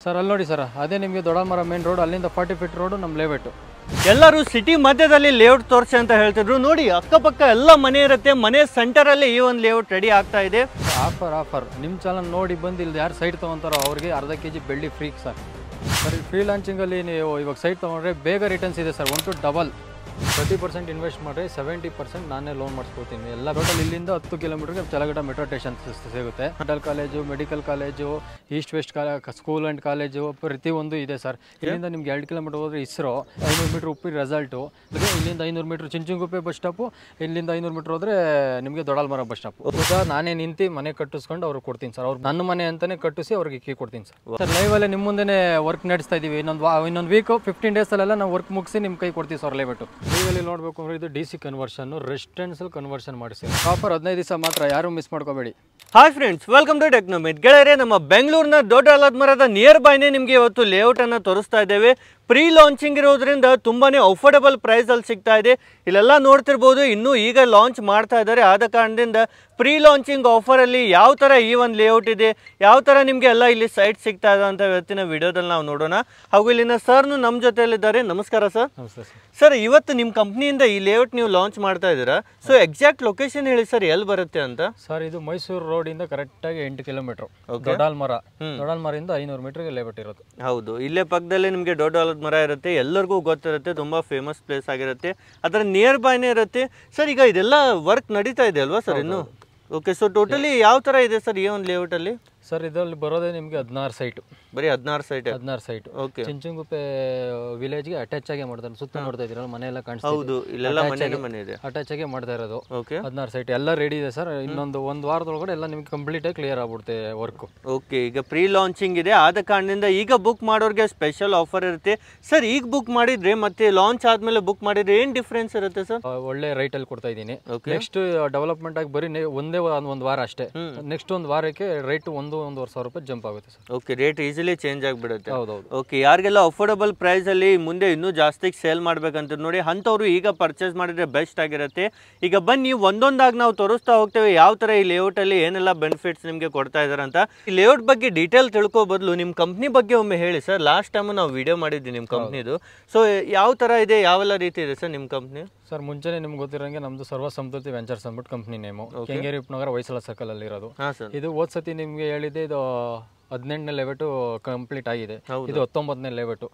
Sir ಅಲ್ಲಿ ನೋಡಿ sir, ಅದೇ ನಿಮಗೆ ದೊಡ್ಡಮರ ಮೇನ್ ರೋಡ್, ಅಲ್ಲಿಂದ 40 ಫೀಟ್ ರೋಡ್ ನಮ್ಮ ಲೇಔಟ್. ಎಲ್ಲರೂ ಸಿಟಿ ಮಧ್ಯದಲ್ಲಿ ಲೇಔಟ್ ತೋರಿಸಿ ಅಂತ ಹೇಳ್ತಿದ್ರು. ನೋಡಿ ಅಕ್ಕಪಕ್ಕ ಎಲ್ಲ ಮನೆ ಇರುತ್ತೆ, ಮನೆ ಸೆಂಟರ್ ಅಲ್ಲಿ ಈ ಒಂದು ಲೇಔಟ್ ರೆಡಿ ಆಗ್ತಾ ಇದೆ. ಆಫರ್ ನಿಮ್ಮ ಚಾನಲ್ ನೋಡಿ ಬಂದು ಇಲ್ಲಿ ಯಾರು ಸೈಟ್ ತೊಗೊತಾರೋ ಅವ್ರಿಗೆ ಅರ್ಧ kg ಬೆಳ್ಳಿ ಫ್ರೀ ಸರ್. ಸರ್ ಫ್ರೀ ಲಾಂಚಿಂಗಲ್ಲಿ ನೀವು ಇವಾಗ ಸೈಟ್ ತೊಗೊಂಡ್ರೆ ಬೇಗ ರಿಟರ್ನ್ಸ್ ಇದೆ ಸರ್. 1 to ಡಬಲ್ 30% ಇನ್ವೆಸ್ಟ್ ಮಾಡಿದ್ರೆ 70% ನಾನೇ ಲೋನ್ ಮಾಡಿಸ್ಕೊಡ್ತೀನಿ. ಎಲ್ಲ ಟೋಟಲ್ ಇಲ್ಲಿಂದ 10 ಕಿಲೋಮೀಟರ್ಗೆ ಚಲಗಡ ಮೆಟ್ರೋ ಸ್ಟೇಷನ್ ಸಿಗುತ್ತೆ. Dental college, medical college, east west school and college ಪ್ರತಿಯೊಂದು ಇದೆ ಸರ್. ಇಲ್ಲಿಂದ ನಿಮ್ಗೆ 2 ಕಿಲೋಮೀಟರ್ ಹೋದರೆ ಇಸ್ರೋ, 500 ಮೀಟ್ರ್ ಉಪ್ಪಿ ರೆಸಾಲ್ಟು, ಇಲ್ಲಿಂದ 500 ಮೀಟ್ರ್ ಚಿಂಚುಂಗುಪ್ಪೆ ಬಸ್ ಸ್ಟಾಪು, ಇಲ್ಲಿಂದ 500 ಮೀಟ್ರ್ ಹೋದರೆ ನಿಮಗೆ ದೊಡ್ಡಲ್ಮರ ಬಸ್ ಸ್ಟಾಪು. ಹೌದಾ, ನಾನೇ ನಿಂತು ಮನೆ ಕಟ್ಟಿಸ್ಕೊಂಡು ಅವ್ರಿಗೆ ಕೊಡ್ತೀನಿ ಸರ್. ಅವ್ರು ನನ್ನ ಮನೆ ಅಂತಲೇ ಕಟ್ಟಿಸಿ ಅವ್ರಿಗೆ ಕೀ ಕೊಡ್ತೀನಿ ಸರ್. ಸರ್ ಲೈವಲ್ಲೇ ನಿಮ್ಮ ಮುಂದೆ ವರ್ಕ್ ನಡೆಸ್ತಾ ಇದ್ದೀವಿ. ಇನ್ನೊಂದು ವೀಕು 15 ಡೇಸಲ್ಲೆಲ್ಲ ನಾವು ವರ್ಕ್ ಮುಗಿಸಿ ನಿಮ್ಮ ಕೈ ಕೊಡ್ತೀವಿ ಸರ್. ಲೈವ್ ಲೈವಲ್ಲಿ ನೋಡಬೇಕು ಅಂದ್ರೆ ಇದು DC ಕನ್ವರ್ಷನ್, ರೆಸಿಡೆನ್ಷಿಯಲ್ ಕನ್ವರ್ಷನ್ ಮಾಡಿಸಿ. ಆಫರ್ 15 ದಿವಸ ಮಾತ್ರ, ಯಾರು ಮಿಸ್ ಮಾಡ್ಕೋಬೇಡಿ. Hi friends, welcome to ಟೆಕ್ನೋಮಿತ್. ಗೆಳೆಯರೆ, ನಮ್ಮ ಬೆಂಗಳೂರಿನ ದೊಡ್ಡ ಆಲದಮರದ ನಿಯರ್ ಬೈನೇ ನಿಮಗೆ ಇವತ್ತು ಲೇಔಟ್ ಅನ್ನು ತೋರಿಸ್ತಾ ಇದ್ದೇವೆ. ಪ್ರೀ ಲಾಂಚಿಂಗ್ ಇರೋದ್ರಿಂದ ತುಂಬಾನೇ ಅಫೋರ್ಡಬಲ್ ಪ್ರೈಸ್ ಅಲ್ಲಿ ಸಿಗ್ತಾ ಇದೆ. ಇಲ್ಲೆಲ್ಲ ನೋಡ್ತಿರ್ಬೋದು, ಇನ್ನೂ ಈಗ ಲಾಂಚ್ ಮಾಡ್ತಾ ಇದ್ದಾರೆ. ಆದ ಕಾರಣದಿಂದ ಪ್ರೀ ಲಾಂಚಿಂಗ್ ಆಫರ್ ಅಲ್ಲಿ ಯಾವ ತರ ಈ ಒಂದು ಲೇಔಟ್ ಇದೆ, ಯಾವ ತರ ನಿಮಗೆ ಎಲ್ಲ ಇಲ್ಲಿ ಸೈಟ್ ಸಿಗ್ತಾ ಇದೆ ಅಂತ ಇವತ್ತಿನ ವಿಡಿಯೋದಲ್ಲಿ ನಾವು ನೋಡೋಣ. ಹಾಗೂ ಇಲ್ಲಿನ ಸರ್ನು ನಮ್ಮ ಜೊತೆಯಲ್ಲಿದ್ದಾರೆ. ನಮಸ್ಕಾರ ಸರ್. ನಮಸ್ತೆ ಸರ್. ಸರ್, ಇವತ್ತು ನಿಮ್ಮ ಕಂಪ್ನಿಯಿಂದ ಈ ಲೇಔಟ್ ನೀವು ಲಾಂಚ್ ಮಾಡ್ತಾ ಇದ್ದೀರಾ. ಸೊ ಎಕ್ಸಾಕ್ಟ್ ಲೊಕೇಶನ್ ಹೇಳಿ ಸರ್, ಎಲ್ಲಿ ಬರುತ್ತೆ ಅಂತ. ಸರ್ ಇದು ಮೈಸೂರು ರೋಡ್ ಇಂದ ಕರೆಕ್ಟ್ ಆಗಿ 8 ಕಿಲೋಮೀಟರ್. ದೊಡ್ಡಲ್ಮರಿಂದ 500 ಮೀಟರ್ಗೆ ಲೇಔಟ್ ಇರೋದು. ಹೌದು, ಇಲ್ಲೇ ಪಕ್ಕದಲ್ಲಿ ನಿಮಗೆ ದೊಡ್ಡ ಮರ ಇರುತ್ತೆ, ಎಲ್ಲರಿಗೂ ಗೊತ್ತಿರುತ್ತೆ, ತುಂಬಾ ಫೇಮಸ್ ಪ್ಲೇಸ್ ಆಗಿರುತ್ತೆ, ಅದರ ನಿಯರ್ ಬೈನೇ ಇರುತ್ತೆ. ಸರ್ ಈಗ ಇದೆಲ್ಲ ವರ್ಕ್ ನಡೀತಾ ಇದೆ ಅಲ್ವಾ ಸರ್ ಇನ್ನು? ಓಕೆ, ಸೊ ಟೋಟಲಿ ಯಾವ ತರ ಇದೆ ಸರ್ ಈ ಒಂದು ಲೇಔಟ್ ಅಲ್ಲಿ? ಸರ್ ಇದರಲ್ಲಿ ಬರೋದೇ ನಿಮಗೆ 16 ಸೈಟ್. ಬರೀ 16 ಸೈಟ್. ಓಕೆ. ಚಿಂಚುಂಗುಪ್ಪೆ ವಿಲೇಜ್ಗೆ ಅಟ್ಯಾಚ್ ಆಗಿ ಮಾಡ್ತಾರೆ. ಸುತ್ತ ನೋಡ್ತಾ ಇದ್ದೀರಲ್ಲ, ಮನೆ ಎಲ್ಲ ಕಾಣಿಸ್ತಾ ಹೌದು, ಇಲ್ಲೆಲ್ಲ ಮನೆ ಇದೆ, ಅಟ್ಯಾಚ್ ಆಗಿ ಮಾಡ್ತಾ ಇರೋದು. ಓಕೆ. 16 ಸೈಟ್ ಎಲ್ಲ ರೆಡಿ ಇದೆ ಸರ್. ಇನ್ನೊಂದು ವಾರದೊಳಗಡೆ ಎಲ್ಲ ನಿಮ್ಗೆ ಕಂಪ್ಲೀಟ್ ಆಗಿ ಕ್ಲಿಯರ್ ಆಗ್ಬಿಡುತ್ತೆ ವರ್ಕ್. ಓಕೆ, ಈಗ ಪ್ರೀ ಲಾಂಚಿಂಗ್ ಇದೆ, ಆದ ಕಾರಣದಿಂದ ಈಗ ಬುಕ್ ಮಾಡೋರಿಗೆ ಸ್ಪೆಷಲ್ ಆಫರ್ ಇರುತ್ತೆ. ಸರ್ ಈಗ ಬುಕ್ ಮಾಡಿದ್ರೆ ಮತ್ತೆ ಲಾಂಚ್ ಆದ್ಮೇಲೆ ಬುಕ್ ಮಾಡಿದ್ರೆ ಏನ್ ಡಿಫ್ರೆನ್ಸ್ ಇರುತ್ತೆ ಸರ್? ಒಳ್ಳೆ ರೈಟ್ ಅಲ್ಲಿ ಕೊಡ್ತಾ ಇದ್ದೀನಿ. ನೆಕ್ಸ್ಟ್ ಡೆವಲಪ್ಮೆಂಟ್ ಆಗಿ ಬರೀ ಒಂದು ವಾರ ಅಷ್ಟೇ. ನೆಕ್ಸ್ಟ್ ಒಂದು ವಾರಕ್ಕೆ ರೈಟ್ 1-1.5 ಸಾವಿರ ರೂಪಾಯಿ ಜಂಪ್ ಆಗುತ್ತೆ sir. Okay, rate easily change ಆಗಿಬಿಡುತ್ತೆ. ಹೌದೌದು. ಓಕೆ, ಯಾರಿಗೆಲ್ಲ ಅಫೋರ್ಡಬಲ್ ಪ್ರೈಸ್ ಅಲ್ಲಿ ಮುಂದೆ ಇನ್ನೂ ಜಾಸ್ತಿ ಸೇಲ್ ಮಾಡ್ಬೇಕಂತ ನೋಡಿ ಅಂಥವ್ರು ಈಗ ಪರ್ಚೇಸ್ ಮಾಡಿದ್ರೆ ಬೆಸ್ಟ್ ಆಗಿರುತ್ತೆ. ಈಗ ಬನ್ನಿ ಒಂದೊಂದಾಗಿ ನಾವು ತೋರಿಸ್ತಾ ಹೋಗ್ತೇವೆ ಯಾವ ತರ ಈ ಲೇಔಟ್ ಅಲ್ಲಿ ಏನೆಲ್ಲ ಬೆನಿಫಿಟ್ಸ್ ನಿಮಗೆ ಕೊಡ್ತಾ ಇದಾರೆ ಅಂತ. ಈ ಲೇಔಟ್ ಬಗ್ಗೆ ಡೀಟೇಲ್ ತಿಳ್ಕೋ ಬದಲು ನಿಮ್ಮ ಕಂಪ್ನಿ ಬಗ್ಗೆ ಒಮ್ಮೆ ಹೇಳಿ ಸರ್. ಲಾಸ್ಟ್ ಟೈಮ್ ನಾವು ವಿಡಿಯೋ ಮಾಡಿದ್ವಿ ನಿಮ್ಮ ಕಂಪ್ನಿದು. ಸೊ ಯಾವ ತರ ಇದೆ, ಯಾವೆಲ್ಲ ರೀತಿ ಇದೆ ಸರ್ ನಿಮ್ಮ ಕಂಪ್ನಿ? ಸರ್ ಮುಂಚೆನೆ ನಿಮ್ಗೆ ಗೊತ್ತಿರೋಂಗೆ ನಮ್ದು ಸರ್ವ ಸಂತೃಪ್ತಿ ವೆಂಚರ್ಸ್ ಅಂದ್ಬಿಟ್ಟು ಕಂಪ್ನಿ ನೇಮು. ಕೆಂಗೇರಿ ಉಪನಗರ ಹೊಯ್ಸಳ ಸರ್ಕಲ್ ಅಲ್ಲಿ ಇರೋದು. ಇದು ಹೋದ್ ಸತಿ ನಿಮ್ಗೆ ಹೇಳಿದೆ, ಇದು 18ನೇ ಲೇಔಟ್ ಕಂಪ್ಲೀಟ್ ಆಗಿದೆ. ಇದು 19ನೇ ಲೇಔಟ್.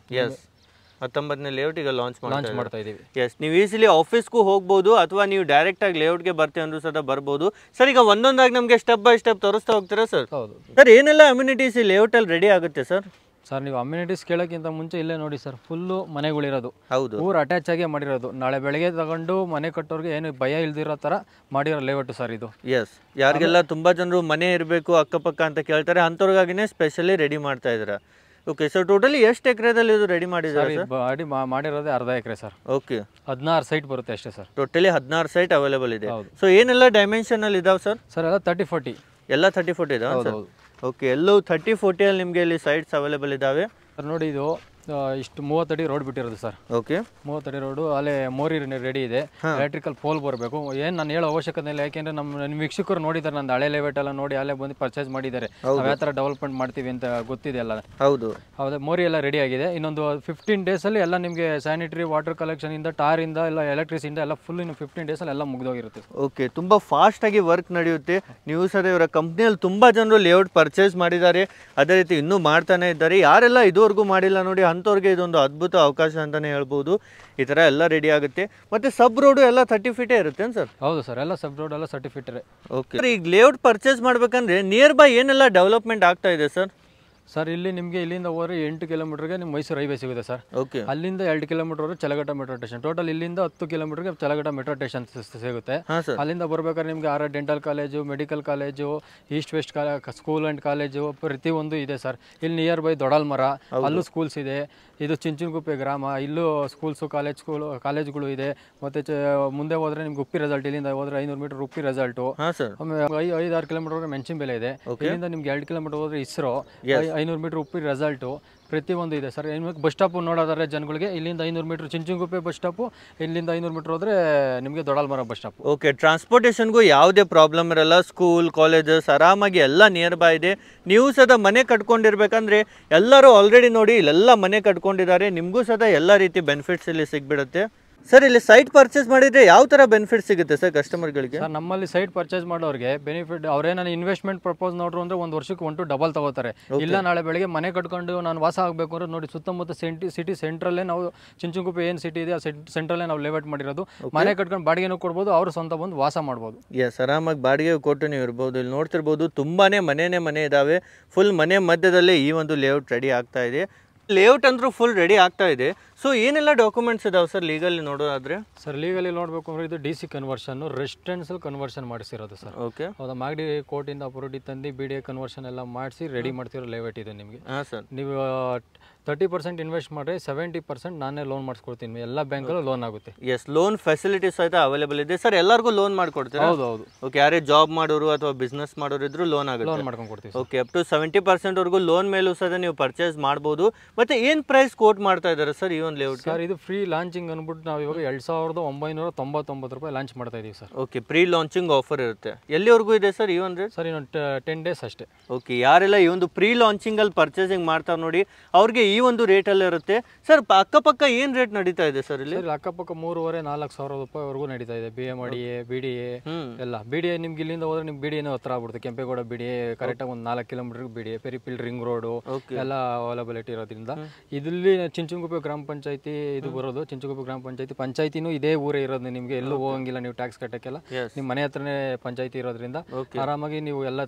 19ನೇ ಲೇಔಟ್ ಈಗ ಲಾಂಚ್ ಮಾಡ್ತಾ ಇದೀವಿ. ಎಸ್, ನೀವು ಈಸಿಲಿ ಆಫೀಸ್ಗೂ ಹೋಗ್ಬೋದು ಅಥವಾ ನೀವು ಡೈರೆಕ್ಟ್ ಆಗಿ ಲೇಔಟ್ಗೆ ಬರ್ತೀವಿ ಅಂದ್ರೂ ಸಹ ಬರ್ಬೋದು. ಸರ್ ಈಗ ಒಂದೊಂದಾಗಿ ನಮಗೆ ಸ್ಟೆಪ್ ಬೈ ಸ್ಟೆಪ್ ತೋರಿಸ್ತಾ ಹೋಗ್ತೀರಾ ಸರ್? ಹೌದು ಸರ್. ಏನೆಲ್ಲ ಅಮ್ಯುನಿಟೀಸ್ ಈ ಲೇಔಟ್ ಅಲ್ಲಿ ರೆಡಿ ಆಗುತ್ತೆ ಸರ್? ಸರ್ ನೀವು ಅಮ್ಯುನಿಟೀಸ್ ಕೇಳೋಕ್ಕಿಂತ ಮುಂಚೆ ಇಲ್ಲೇ ನೋಡಿ ಸರ್, ಫುಲ್ಲು ಮನೆಗಳಿರೋದು. ಹೌದು, ಊರು ಅಟ್ಯಾಚ್ ಆಗಿ ಮಾಡಿರೋದು. ನಾಳೆ ಬೆಳಗ್ಗೆ ತಗೊಂಡು ಮನೆ ಕಟ್ಟೋರಿಗೆ ಏನು ಭಯ ಇಲ್ದಿರೋ ತರ ಮಾಡಿರೋ ಲೇಔಟ್ ಸರ್ ಇದು. ಎಸ್, ಯಾರಿಗೆಲ್ಲ ತುಂಬಾ ಜನರು ಮನೆ ಇರಬೇಕು ಅಕ್ಕಪಕ್ಕ ಅಂತ ಕೇಳ್ತಾರೆ, ಅಂಥವ್ರಿಗಾಗಿನೇ ಸ್ಪೆಷಲಿ ರೆಡಿ ಮಾಡ್ತಾ ಇದ್ದೀರಾ. ಓಕೆ, ಸೊ ಟೋಟಲಿ ಎಷ್ಟು ಎಕರೆದಲ್ಲಿ ಇದು ರೆಡಿ ಮಾಡಿದ್ದಾರೆ? ಮಾಡಿರೋದೇ ಅರ್ಧ ಎಕರೆ ಸರ್. ಓಕೆ, 16 ಸೈಟ್ ಬರುತ್ತೆ ಅಷ್ಟೇ ಸರ್. ಟೋಟಲಿ 16 ಸೈಟ್ ಅವೈಲೇಬಲ್ ಇದೆ. ಸೊ ಏನೆಲ್ಲ ಡೈಮೆನ್ಷನ್ ಅಲ್ಲಿ ಇದಾವೆ ಸರ್? ಸರ್ ಎಲ್ಲ 30-40 ಎಲ್ಲ 30-40 ಇದಾವೆ ಸರ್. ಓಕೆ, ಎಲ್ಲವೂ 30-40 ಅಲ್ಲಿ ನಿಮಗೆ ಇಲ್ಲಿ ಸೈಟ್ಸ್ ಅವೈಲೇಬಲ್ ಇದಾವೆ ಸರ್. ನೋಡಿ ಇದು ಇಷ್ಟು 30 ಅಡಿ ರೋಡ್ ಬಿಟ್ಟಿರೋದು ಸರ್. ಓಕೆ, 30 ಅಡಿ ರೋಡು. ಅಲ್ಲೇ ಮೋರಿ ರೆಡಿ ಇದೆ. ಎಲೆಕ್ಟ್ರಿಕಲ್ ಪೋಲ್ ಬರಬೇಕು. ಏನು ನಾನು ಹೇಳೋ ಅವಶ್ಯಕತೆ ಇಲ್ಲ, ಯಾಕೆಂದ್ರೆ ನಿಮ್ಮ ವೀಕ್ಷಕರು ನೋಡಿದ್ದಾರೆ, ನಂದು ಹಳೆ ಲೇಔಟ್ ಎಲ್ಲ ನೋಡಿ ಅಲ್ಲೇ ಬಂದು ಪರ್ಚೇಸ್ ಮಾಡಿದ್ದಾರೆ. ನಾವು ಯಾವ ಥರ ಡೆವಲಪ್ಮೆಂಟ್ ಮಾಡ್ತೀವಿ ಅಂತ ಗೊತ್ತಿದೆ ಎಲ್ಲ. ಹೌದು ಹೌದು, ಮೋರಿ ಎಲ್ಲ ರೆಡಿ ಆಗಿದೆ. ಇನ್ನೊಂದು 15 ಡೇಸಲ್ಲಿ ಎಲ್ಲ ನಿಮಗೆ ಸ್ಯಾನಿಟರಿ, ವಾಟರ್ ಕಲೆಕ್ಷನ್ ಇಂದ, ಟಾರಿಂದ ಎಲ್ಲ, ಎಲೆಕ್ಟ್ರಿಸಿಂದ ಎಲ್ಲ ಫುಲ್ ಇನ್ನು 15 ಡೇಸಲ್ಲಿ ಎಲ್ಲ ಮುಗಿದೋಗಿರುತ್ತೆ. ಓಕೆ, ತುಂಬ ಫಾಸ್ಟ್ ಆಗಿ ವರ್ಕ್ ನಡೆಯುತ್ತೆ. ನೀವು ಸರ್ ಇವರ ಕಂಪ್ನಿಯಲ್ಲಿ ತುಂಬ ಜನರು ಲೇಔಟ್ ಪರ್ಚೇಸ್ ಮಾಡಿದ್ದಾರೆ, ಅದೇ ರೀತಿ ಇನ್ನೂ ಮಾಡ್ತಾನೆ ಇದ್ದಾರೆ. ಯಾರೆಲ್ಲ ಇದುವರೆಗೂ ಮಾಡಿಲ್ಲ ನೋಡಿ ಅಂಥವ್ರಿಗೆ ಇದೊಂದು ಅದ್ಭುತ ಅವಕಾಶ ಅಂತಲೇ ಹೇಳ್ಬೋದು. ಈ ಥರ ಎಲ್ಲ ರೆಡಿ ಆಗುತ್ತೆ. ಮತ್ತು ಸಬ್ ರೋಡು ಎಲ್ಲ 30 ಫೀಟೇ ಇರುತ್ತೆ ಸರ್? ಹೌದು ಸರ್, ಎಲ್ಲ ಸಬ್ ರೋಡ್ ಎಲ್ಲ 30 ಫೀಟ್. ಓಕೆ, ಈಗ ಲೇಔಟ್ ಪರ್ಚೇಸ್ ಮಾಡ್ಬೇಕಂದ್ರೆ ನಿಯರ್ ಬೈ ಏನೆಲ್ಲ ಡೆವಲಪ್ಮೆಂಟ್ ಆಗ್ತಾ ಇದೆ ಸರ್? ಸರ್ ಇಲ್ಲಿ ನಿಮಗೆ ಇಲ್ಲಿಂದ ಹೋದ್ರೆ 8 ಕಿಲೋಮೀಟರ್ಗೆ ನಿಮ್ಮ ಮೈಸೂರು ಹೈವೇ ಸಿಗುತ್ತೆ ಸರ್. ಓಕೆ, ಅಲ್ಲಿಂದ 2 ಕಿಲೋಮೀಟರ್ ಚಲಗಟ ಮೆಟ್ರೋ ಸ್ಟೇಷನ್. ಟೋಟಲ್ ಇಲ್ಲಿಂದ 10 ಕಿಲೋಮೀಟರ್ಗೆ ಚಲಗಟ ಮೆಟ್ರೋ ಸ್ಟೇಷನ್ ಸಿಗುತ್ತೆ. ಅಲ್ಲಿಂದ ಬರ್ಬೇಕಾದ್ರೆ ನಿಮ್ಗೆ dental college, medical college, east west school and college ಪ್ರತಿಯೊಂದು ಇದೆ ಸರ್. ಇಲ್ಲಿ ನಿಯರ್ ಬೈ ದೊಡ್ಡಲ್ಮರ, ಅಲ್ಲೂ ಸ್ಕೂಲ್ಸ್ ಇದೆ. ಇದು ಚಿಂಚುಂಗುಪ್ಪೆ ಗ್ರಾಮ, ಇಲ್ಲೂ ಕಾಲೇಜ್ಗಳು ಇದೆ. ಮತ್ತೆ ಮುಂದೆ ಹೋದ್ರೆ ನಿಮ್ಗೆ ಉಪ್ಪಿ ರೆಸಾಲ್ಟ್, ಇಲ್ಲಿಂದ ಹೋದ್ರೆ 500 ಮೀಟರ್ ಉಪ್ಪಿ ರೆಸಾಲ್ಟು. ಆಮೇಲೆ 5-6 ಕಿಲೋಮೀಟರ್ ಮೆಣಸಿನ ಬೆಲೆ ಇದೆ. ಇಲ್ಲಿಂದ ನಿಮ್ಗೆ 2 ಕಿಲೋಮೀಟರ್ ಹೋದ್ರೆ ಇಸ್ರೋ, 500 ಮೀಟ್ರ್ ಉಪ್ಪಿನ ರೆಸಾಲ್ಟು ಪ್ರತಿಯೊಂದು ಇದೆ ಸರ್. ನಿಮಗೆ ಬಸ್ ಸ್ಟಾಪು ನೋಡೋದಾದ್ರೆ ಜನಗಳಿಗೆ ಇಲ್ಲಿಂದ 500 ಮೀಟ್ರ್ ಚಿಂಚುಂಗುಪ್ಪೆ ಬಸ್ ಸ್ಟಾಪು, ಇಲ್ಲಿಂದ 500 ಮೀಟ್ರ್ ಹೋದರೆ ನಿಮಗೆ ದೊಡ್ಡಲ್ಮರ ಬಸ್ ಸ್ಟಾಪ್. ಓಕೆ, ಟ್ರಾನ್ಸ್ಪೋರ್ಟೇಷನ್ಗೂ ಯಾವುದೇ ಪ್ರಾಬ್ಲಮ್ ಇರಲ್ಲ. ಸ್ಕೂಲ್ ಕಾಲೇಜಸ್ ಆರಾಮಾಗಿ ಎಲ್ಲ ನಿಯರ್ ಬೈ ಇದೆ. ನೀವು ಸದ ಮನೆ ಕಟ್ಕೊಂಡಿರ್ಬೇಕಂದ್ರೆ ಎಲ್ಲರೂ ಆಲ್ರೆಡಿ ನೋಡಿ ಇಲ್ಲೆಲ್ಲ ಮನೆ ಕಟ್ಕೊಂಡಿದ್ದಾರೆ. ನಿಮಗೂ ಸದ ಎಲ್ಲ ರೀತಿ ಬೆನಿಫಿಟ್ಸ್ ಇಲ್ಲಿ ಸಿಗ್ಬಿಡುತ್ತೆ. ಸರ್, ಇಲ್ಲಿ ಸೈಟ್ ಪರ್ಚೇಸ್ ಮಾಡಿದ್ರೆ ಯಾವ ಥರ ಬೆನಿಫಿಟ್ ಸಿಗುತ್ತೆ ಸರ್ ಕಸ್ಟಮರ್ಗಳಿಗೆ? ಸರ್, ನಮ್ಮಲ್ಲಿ ಸೈಟ್ ಪರ್ಚೇಸ್ ಮಾಡೋರಿಗೆ ಬೆನಿಫಿಟ್ ಅವರೇನ ಇನ್ವೆಸ್ಟ್ಮೆಂಟ್ ಪ್ರಪೋಸ್ ನೋಡ್ರು ಅಂದರೆ 1 ವರ್ಷಕ್ಕೆ 1 to ಡಬಲ್ ತಗೋತಾರೆ. ಇಲ್ಲ ನಾಳೆ ಬೆಳಗ್ಗೆ ಮನೆ ಕಟ್ಕೊಂಡು ನಾನು ವಾಸ ಆಗಬೇಕು ಅಂದ್ರೆ ನೋಡಿ ಸುತ್ತಮುತ್ತ ಸಿಟಿ ಸೆಂಟ್ರಲ್ಲೇ ನಾವು ಚಿಂಚುಂಗುಪ್ಪೆ ಏನು ಸಿಟಿ ಇದೆ ಆ ಸೆಂಟ್ರಲ್ಲೇ ನಾವು ಲೇಔಟ್ ಮಾಡಿರೋದು. ಮನೆ ಕಟ್ಕೊಂಡು ಬಾಡಿಗೆನೂ ಕೊಡ್ಬೋದು, ಅವರು ಸ್ವಂತ ಬಂದು ವಾಸ ಮಾಡ್ಬೋದು. ಎಸ್, ಆರಾಮಾಗಿ ಬಾಡಿಗೆ ಕೊಟ್ಟು ನೀವು ಇರ್ಬೋದು. ಇಲ್ಲಿ ನೋಡ್ತಿರ್ಬೋದು ತುಂಬಾ ಮನೆ ಇದ್ದಾವೆ. ಫುಲ್ ಮನೆ ಮಧ್ಯದಲ್ಲೇ ಈ ಒಂದು ಲೇಔಟ್ ರೆಡಿ ಆಗ್ತಾ ಇದೆ. ಲೇಔಟ್ ಅಂದ್ರೂ ಫುಲ್ ರೆಡಿ ಆಗ್ತಾ ಇದೆ. ಸೊ ಏನೆಲ್ಲ ಡಾಕ್ಯುಮೆಂಟ್ಸ್ ಇದಾವೆ ಸರ್ ಲೀಗಲಿ ನೋಡೋದಾದ್ರೆ? ಸರ್, ಲೀಗಲಿ ನೋಡಬೇಕು ಅಂದ್ರೆ ಇದು DC ಕನ್ವರ್ಷನ್, ರೆಸಿಡೆನ್ಷಿಯಲ್ ಕನ್ವರ್ಷನ್ ಮಾಡಿಸಿರೋದು ಸರ್. ಓಕೆ, ಹೌದಾ, ಮಾಗಡಿ ಕೋರ್ಟಿಂದ ಅಪ್ರೂವ್ಡ್ ತಂದು BDA ಕನ್ವರ್ಷನ್ ಎಲ್ಲ ಮಾಡಿಸಿ ರೆಡಿ ಮಾಡ್ತಿರೋ ಲೇಔಟ್ ಇದೆ ನಿಮಗೆ. ಹಾಂ ಸರ್. ನೀವು 30% ಇನ್ವೆಸ್ಟ್ ಮಾಡಿದ್ರೆ 70% ನಾನೇ ಲೋನ್ ಮಾಡಿಸ್ಕೊಡ್ತೀನಿ. ಎಲ್ಲ ಬ್ಯಾಂಕಲ್ಲೂ ಲೋನ್ ಆಗುತ್ತೆ. ಎಸ್, ಲೋನ್ ಫೆಸಿಲಿಟೀಸ್ ಆಯ್ತಾ ಅವೈಲೇಬಲ್ ಇದೆ ಸರ್. ಎಲ್ಲರಿಗೂ ಲೋನ್ ಮಾಡ್ಕೊಡ್ತೀರಾ? ಹೌದು. ಓಕೆ, ಯಾರೇ ಜಾಬ್ ಮಾಡೋರು ಅಥವಾ ಬಿಸ್ನೆಸ್ ಮಾಡೋರು ಇದ್ರು ಲೋನ್ ಆಗುತ್ತೆ. ಲೋನ್ ಮಾಡ್ಕೊಂಡು ಕೊಡ್ತೀವಿ. ಓಕೆ, ಅಪ್ ಟು 70% ವರೆಗೂ ಲೋನ್ ಮೇಲೂ ಸಹ ನೀವು ಪರ್ಚೇಸ್ ಮಾಡ್ಬೋದು. ಮತ್ತೆ ಏನ್ ಪ್ರೈಸ್ ಕೋಟ್ ಮಾಡ್ತಾ ಇದ್ದಾರೆ ಸರ್ ಈ ಒಂದು ಲೇಔಟ್? ಸರ್, ಇದು ಫ್ರೀ ಲಾಂಚಿಂಗ್ ಅಂದ್ಬಿಟ್ಟು ನಾವು ಇವಾಗ 2999 ರೂಪಾಯಿ ಲಾಂಚ್ ಮಾಡ್ತಾ ಇದೀವಿ sir. Okay, pre launching offer ಇರುತ್ತೆ. ಎಲ್ಲಿವರೆಗೂ ಇದೆ ಸರ್ ಈ ಒಂದು ರೇಟ್? ಸರ್, ಇನ್ನೊಂದು 10 days ಅಷ್ಟೇ. ಓಕೆ, ಯಾರೆಲ್ಲ ಈ ಒಂದು ಪ್ರೀ ಲಾಂಚಿಂಗ್ ಅಲ್ಲಿ ಪರ್ಚೇಸಿಂಗ್ ಮಾಡ್ತಾರೆ ನೋಡಿ ಅವ್ರಿಗೆ ಈ ಒಂದು ರೇಟ್ ಅಲ್ಲಿ ಇರುತ್ತೆ. ಸರ್, ಅಕ್ಕಪಕ್ಕ ಏನ್ ರೇಟ್ ನಡೀತಾ ಇದೆ ಸರ್ ಇಲ್ಲಿ? ಅಕ್ಕಪಕ್ಕ 3,500-4 ಸಾವಿರ ರೂಪಾಯಿವರೆಗೂ ನಡೀತಾ ಇದೆ. BDA ಎಲ್ಲ. BDA ನಿಮ್ಗೆ ಇಲ್ಲಿಂದ ಹೋದ್ರೆ ನಿಮ್ಗೆ BDA ಹತ್ರ ಆಗ್ಬಿಡುತ್ತೆ. ಕೆಂಪೇಗೌಡ BDA ಕರೆಕ್ಟಾಗಿ ಒಂದು 4 ಕಿಲೋಮೀಟರ್ BDA, ಪೆರಿಪಿಲ್ ರಿಂಗ್ ರೋಡು ಎಲ್ಲ ಅವೈಲಬಿಲಿಟಿ ಇರೋದ್ರಿಂದ. ಇಲ್ಲಿ ಚಿಂಚುಂಗುಪ್ಪೆ ಗ್ರಾಮ ಪಂಚಾಯತಿ ಇದು ಬರೋದು. ಚಿಂಚುಂಗುಪ್ಪೆ ಗ್ರಾಮ ಪಂಚಾಯತಿನೂ ಇದೇ ಊರೇ ಇರೋದು. ನಿಮ್ಗೆ ಎಲ್ಲೂ ಹೋಗಂಗಿಲ್ಲ ನೀವು ಟ್ಯಾಕ್ಸ್ ಕಟ್ಟಕ್ಕೆಲ್ಲ. ನಿಮ್ಮ ಮನೆ ಹತ್ರನೇ ಪಂಚಾಯತಿ ಇರೋದ್ರಿಂದ ಆರಾಮಾಗಿ ನೀವು ಎಲ್ಲ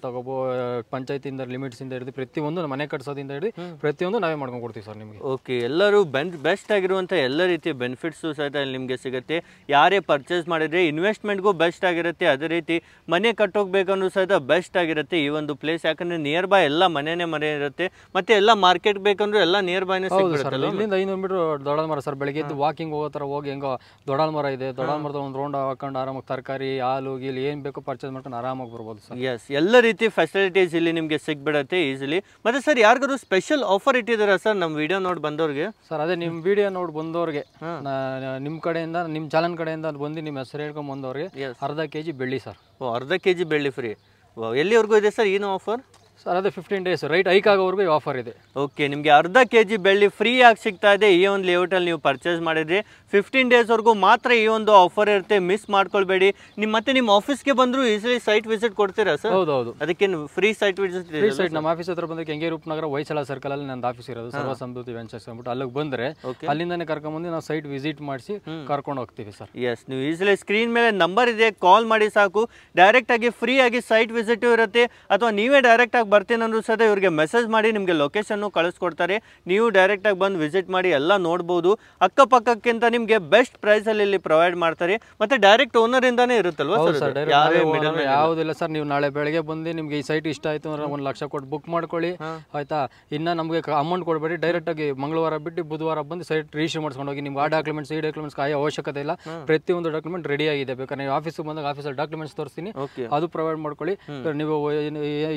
ಪಂಚಾಯತಿಯಿಂದ ಲಿಮಿಟ್ಸ್ ಇಂದ ಹಿಡಿದು ಪ್ರತಿಯೊಂದು ಮನೆ ಕಟ್ಸೋದಿಂದ ಹಿಡಿದು ಪ್ರತಿಯೊಂದು ನಾವೇ ಮಾಡ್ಕೊಂಡು ಕೊಡ್ತೀವಿ ಸರ್ ನಿಮಗೆ. ಓಕೆ, ಎಲ್ಲರೂ ಬೆಸ್ಟ್ ಆಗಿರುವಂಥ ಎಲ್ಲ ರೀತಿಯ ಬೆನಿಫಿಟ್ಸು ಸಹಿತ ನಿಮಗೆ ಸಿಗುತ್ತೆ. ಯಾರೇ ಪರ್ಚೇಸ್ ಮಾಡಿದ್ರೆ ಇನ್ವೆಸ್ಟ್ಮೆಂಟ್ಗೂ ಬೆಸ್ಟ್ ಆಗಿರುತ್ತೆ. ಅದೇ ರೀತಿ ಮನೆ ಕಟ್ಟೋಗ್ಬೇಕಂದ್ರೂ ಸಹಿತ ಬೆಸ್ಟ್ ಆಗಿರುತ್ತೆ ಈ ಒಂದು ಪ್ಲೇಸ್. ಯಾಕಂದ್ರೆ ನಿಯರ್ ಬೈ ಎಲ್ಲ ಮನೆ ಇರುತ್ತೆ. ಮತ್ತೆ ಎಲ್ಲ ಮಾರ್ಕೆಟ್ ಬೇಕಂದ್ರೂ ಎಲ್ಲ ನಿಯರ್ ಬೈನೇ ಸಿಗುತ್ತೆ. ಇಲ್ಲಿಂದ 500 ಮೀಟರ್ ದೊಡ್ಡಲ್ಮರ ಸರ್. ಬೆಳಗ್ಗೆ ಎದ್ದು ವಾಕಿಂಗ್ ಹೋಗೋ ಥರ ಹೋಗಿ ಹೆಂಗೋ ದೊಡ್ಡಲ್ಮರ ಇದೆ. ದೊಡ್ಡಲ್ಮರದ ಒಂದು ರೌಂಡ್ ಹಾಕೊಂಡು ಆರಾಮಾಗಿ ತರಕಾರಿ, ಹಾಲು ಗೀಲು ಏನು ಬೇಕೋ ಪರ್ಚೇಸ್ ಮಾಡ್ಕೊಂಡು ಆರಾಮಾಗಿ ಬರ್ಬೋದು ಸರ್. ಎಸ್, ಎಲ್ಲ ರೀತಿ ಫೆಸಿಲಿಟೀಸ್ ಇಲ್ಲಿ ನಿಮಗೆ ಸಿಗ್ಬಿಡುತ್ತೆ ಈಸಿಲಿ. ಮತ್ತೆ ಸರ್, ಯಾರಿಗಾದ್ರು ಸ್ಪೆಷಲ್ ಆಫರ್ ಇಟ್ಟಿದ್ದೀರಾ ಸರ್ ನಮ್ಮ ವಿಡಿಯೋ ನೋಡಿ ಬಂದವ್ರಿಗೆ? ಸರ್, ಅದೇ ನಿಮ್ಮ ವಿಡಿಯೋ ನೋಡಿ ಬಂದವ್ರಿಗೆ ನಿಮ್ಮ ಕಡೆಯಿಂದ, ನಿಮ್ಮ ಚಾನಲ್ ಕಡೆಯಿಂದ ಬಂದು ನಿಮ್ಮ ಹೆಸರು ಹೇಳ್ಕೊಂಡು ಬಂದವ್ರಿಗೆ ಅರ್ಧ kg ಬೆಳ್ಳಿ ಸರ್. ಅರ್ಧ kg ಬೆಳ್ಳಿ ಫ್ರೀ. ಎಲ್ಲಿವರೆಗೂ ಇದೆ ಸರ್ ಏನು ಆಫರ್? ಸರ್, ಅದೇ 15 days ರೈಟ್ ಹೈಕ್ ಆಗೋವರೆಗೂ ಈ ಆಫರ್ ಇದೆ. ಓಕೆ, ನಿಮಗೆ ಅರ್ಧ kg ಬೆಳ್ಳಿ ಫ್ರೀ ಆಗಿ ಸಿಗ್ತಾ ಇದೆ ಈ ಒಂದು ಲೇಔಟಲ್ಲಿ ನೀವು ಪರ್ಚೇಸ್ ಮಾಡಿದ್ರೆ. 15 days ವರೆಗೂ ಮಾತ್ರ ಈ ಒಂದು ಆಫರ್ ಇರುತ್ತೆ. ಮಿಸ್ ಮಾಡ್ಕೊಳ್ಬೇಡಿ. ಮತ್ತೆ ನಿಮ್ಮ ಆಫೀಸ್ಗೆ ಬಂದರೂ ಈಸಿಲಿ ಸೈಟ್ ವಿಸಿಟ್ ಕೊಡ್ತೀರಾ ಸರ್? ಹೌದು. ಅದಕ್ಕೆ free site visit? Free site ನಮ್ಮ ಆಫೀಸ್ ಹತ್ರ ಬಂದ್ರೆ ಕೆಂಗೇರಿ ಉಪನಗರ ಹೊಯ್ಸಳ ಸರ್ಕಲ್ ಅಲ್ಲಿ ನನ್ನ ಆಫೀಸ್ ಇರೋದು. ಸರ್ವ ಸಮೃದ್ಧಿ ವೆಂಚರ್ಸ್ ಅಂದ್ಬಿಟ್ಟು ಅಲ್ಲಿಗೆ ಬಂದ್ರೆ ಅಲ್ಲಿಂದಾನೆ ಕರ್ಕೊಂಡ್ಬಂದು ನಾವು ಸೈಟ್ ವಿಸಿಟ್ ಮಾಡಿಸಿ ಕರ್ಕೊಂಡು ಹೋಗ್ತೀವಿ ಸರ್. ಎಸ್, ನೀವು ಈಸಿಲಿ ಸ್ಕ್ರೀನ್ ಮೇಲೆ ನಂಬರ್ ಇದೆ, ಕಾಲ್ ಮಾಡಿ ಸಾಕು. ಡೈರೆಕ್ಟ್ ಆಗಿ ಫ್ರೀ ಆಗಿ ಸೈಟ್ ವಿಸಿಟ್ ಇರುತ್ತೆ. ಅಥವಾ ನೀವೇ ಡೈರೆಕ್ಟ್ ಆಗಿ ಬರ್ತೀನಿ ಅಂದ್ರೂ ಸಹ ಇವ್ರಿಗೆ ಮೆಸೇಜ್ ಮಾಡಿ ನಿಮಗೆ ಲೊಕೇಶನ್ ಕಳಿಸ್ಕೊಡ್ತಾರೆ. ನೀವು ಡೈರೆಕ್ಟ್ ಆಗಿ ಬಂದು ವಿಸಿಟ್ ಮಾಡಿ ಎಲ್ಲ ನೋಡ್ಬೋದು. ಅಕ್ಕಪಕ್ಕಕ್ಕಿಂತ ನಿಮಗೆ ಬೆಸ್ಟ್ ಪ್ರೈಸ್ ಅಲ್ಲಿ ಇಲ್ಲಿ ಪ್ರೊವೈಡ್ ಮಾಡ್ತಾರೆ. ಮತ್ತೆ ಡೈರೆಕ್ಟ್ ಓನರ್ ಇಂದಾನೇ ಇರುತ್ತಲ್ವಾ ಸರ್? ಯಾವುದಿಲ್ಲ ಸರ್. ನೀವು ನಾಳೆ ಬೆಳಗ್ಗೆ ಬಂದು ನಿಮ್ಗೆ ಈ ಸೈಟ್ ಇಷ್ಟ ಆಯ್ತು ಅಂದ್ರೆ 1 ಲಕ್ಷ ಕೊಟ್ಟು ಬುಕ್ ಮಾಡ್ಕೊಳ್ಳಿ, ಆಯ್ತಾ? ಇನ್ನ ನಮಗೆ ಅಮೌಂಟ್ ಕೊಡಬೇಡಿ. ಡೈರೆಕ್ಟ್ ಆಗಿ ಮಂಗಳವಾರ ಬಿಟ್ಟು ಬುಧವಾರ ಬಂದು ಸೈಟ್ ರಿಜಿಸ್ಟರ್ ಮಾಡ್ಕೊಂಡು ಹೋಗಿ. ನಿಮ್ಗೆ ಆ ಡಾಕ್ಯುಮೆಂಟ್ಸ್ ಈ ಡಾಕ್ಯುಮೆಂಟ್ಸ್ ಕಾಯೋ ಅವಶ್ಯಕತೆ ಇಲ್ಲ. ಪ್ರತಿಯೊಂದು ಡಾಕ್ಯುಮೆಂಟ್ ರೆಡಿ ಆಗಿದೆ. ಬೇಕಾದ್ರೆ ನೀವು ಆಫೀಸಿಗೆ ಬಂದಾಗ ಆಫೀಸಲ್ಲಿ ಡಾಕ್ಯುಮೆಂಟ್ಸ್ ತೋರಿಸ್ತೀನಿ, ಅದು ಪ್ರೊವೈಡ್ ಮಾಡ್ಕೊಳ್ಳಿ. ನೀವು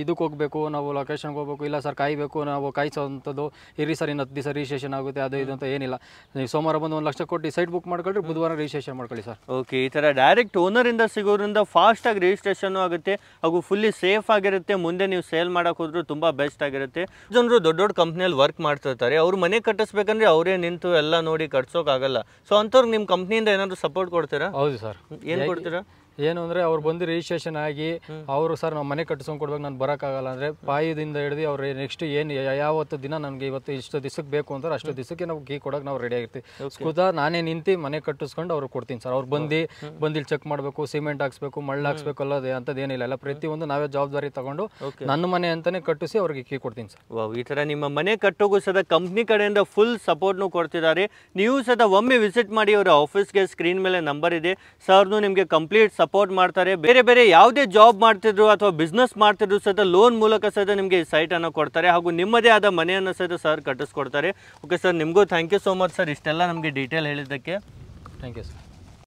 ಇದಕ್ಕೆ ಹೋಗ್ಬೇಕು, ನಾವು ಲೊಕೇಶನ್ಗೆ ಹೋಗ್ಬೇಕು, ಇಲ್ಲ ಸರ್ ಕಾಯಬೇಕು, ನಾವು ಕಾಯಿಸೋವಂಥದ್ದು ಇರಿ ಸರ್ ಇನ್ನು 10 ದಿವಸ ರಿಜಿಸ್ಟ್ರೇಷನ್ ಆಗುತ್ತೆ ಅದು ಇದು ಅಂತ ಏನಿಲ್ಲ. ನೀವು ಸೋಮವಾರ ಬಂದು 1 ಲಕ್ಷ ಕೊಟ್ಟು ಸೈಟ್ ಬುಕ್ ಮಾಡ್ಕೊಂಡ್ರೆ ಬುಧವಾರ ರಿಜಿಸ್ಟ್ರೇಷನ್ ಮಾಡ್ಕೊಳ್ಳಿ ಸರ್. ಓಕೆ, ಈ ಥರ ಡೈರೆಕ್ಟ್ ಓನರಿಂದ ಸಿಗೋದ್ರಿಂದ ಫಾಸ್ಟಾಗಿ ರಿಜಿಸ್ಟ್ರೇಷನ್ ಆಗುತ್ತೆ ಹಾಗೂ ಫುಲ್ಲಿ ಸೇಫ್ ಆಗಿರುತ್ತೆ. ಮುಂದೆ ನೀವು ಸೇಲ್ ಮಾಡೋಕೆ ಹೋದ್ರೂ ತುಂಬ ಬೆಸ್ಟ್ ಆಗಿರುತ್ತೆ. ಜನರು ದೊಡ್ಡ ಕಂಪ್ನಿಯಲ್ಲಿ ವರ್ಕ್ ಮಾಡ್ತಿರ್ತಾರೆ. ಅವ್ರು ಮನೆ ಕಟ್ಟಿಸ್ಬೇಕಂದ್ರೆ ಅವರೇ ನಿಂತು ಎಲ್ಲ ನೋಡಿ ಕಟ್ಸೋಕ್ಕಾಗಲ್ಲ. ಸೊ ಅಂಥವ್ರಿಗೆ ನಿಮ್ಮ ಕಂಪ್ನಿಯಿಂದ ಏನಾದರೂ ಸಪೋರ್ಟ್ ಕೊಡ್ತೀರಾ? ಹೌದು ಸರ್. ಏನು ಕೊಡ್ತೀರಾ? ಏನು ಅಂದರೆ ಅವ್ರು ಬಂದು ರಿಜಿಸ್ಟ್ರೇಷನ್ ಆಗಿ ಅವರು ಸರ್ ನಾವು ಮನೆ ಕಟ್ಟಿಸ್ಕೊಂಡು ಕೊಡ್ಬೇಕು, ನಾನು ಬರೋಕ್ಕಾಗಲ್ಲ ಅಂದರೆ ಪಾಯದಿಂದ ಹಿಡಿದು ಅವ್ರು ನೆಕ್ಸ್ಟ್ ಏನು ಯಾವತ್ತು ದಿನ ನನಗೆ ಇವತ್ತು ಇಷ್ಟು ದಿವಸಕ್ಕೆ ಬೇಕು ಅಂತಾರೆ ಅಷ್ಟು ದಿವಸಕ್ಕೆ ನಾವು ಕೀ ಕೊಡೋಕೆ ನಾವು ರೆಡಿ ಆಗಿರ್ತೀವಿ. ಖುದಾ ನಾನೇ ನಿಂತು ಮನೆ ಕಟ್ಟಿಸ್ಕೊಂಡು ಅವ್ರಿಗೆ ಕೊಡ್ತೀನಿ ಸರ್. ಅವ್ರು ಬಂದು ಇಲ್ಲಿ ಚೆಕ್ ಮಾಡಬೇಕು, ಸಿಮೆಂಟ್ ಹಾಕ್ಸ್ಬೇಕು, ಮಳ್ಳು ಹಾಕ್ಸ್ಬೇಕು ಅಲ್ಲದೆ ಅಂಥದ್ದು ಏನಿಲ್ಲ. ಎಲ್ಲ ಪ್ರತಿಯೊಂದು ನಾವೇ ಜವಾಬ್ದಾರಿ ತಗೊಂಡು ನನ್ನ ಮನೆ ಅಂತಲೇ ಕಟ್ಟಿಸಿ ಅವ್ರಿಗೆ ಕೀ ಕೊಡ್ತೀನಿ ಸರ್. ಈ ಥರ ನಿಮ್ಮ ಮನೆ ಕಟ್ಟೋಗೂ ಸದ ಕಂಪ್ನಿ ಕಡೆಯಿಂದ ಫುಲ್ ಸಪೋರ್ಟ್ನು ಕೊಡ್ತಿದ್ದಾರೆ. ನೀವು ಸದ ಒಮ್ಮೆ ವಿಸಿಟ್ ಮಾಡಿ ಅವರ ಆಫೀಸ್ಗೆ. ಸ್ಕ್ರೀನ್ ಮೇಲೆ ನಂಬರ್ ಇದೆ. ಸರ್ನು ನಿಮಗೆ ಕಂಪ್ಲೀಟ್ ಸಪೋರ್ಟ್ ಮಾಡ್ತಾರೆ. ಬೇರೆ ಯಾವುದೇ ಜಾಬ್ ಮಾಡ್ತಿದ್ರು ಅಥವಾ ಬಿಸ್ನೆಸ್ ಮಾಡ್ತಿದ್ರು ಸಹಿತ ಲೋನ್ ಮೂಲಕ ಸಹಿತ ನಿಮಗೆ ಸೈಟ್ ಅನ್ನು ಕೊಡ್ತಾರೆ ಹಾಗೂ ನಿಮ್ಮದೇ ಆದ ಮನೆಯನ್ನು ಸಹಿತ ಸರ್ ಕಟ್ಟಿಸ್ಕೊಡ್ತಾರೆ. ಓಕೆ ಸರ್, ನಿಮಗೂ thank you so much sir ಇಷ್ಟೆಲ್ಲ ನಮಗೆ ಡೀಟೇಲ್ ಹೇಳಿದ್ದಕ್ಕೆ. Thank you sir.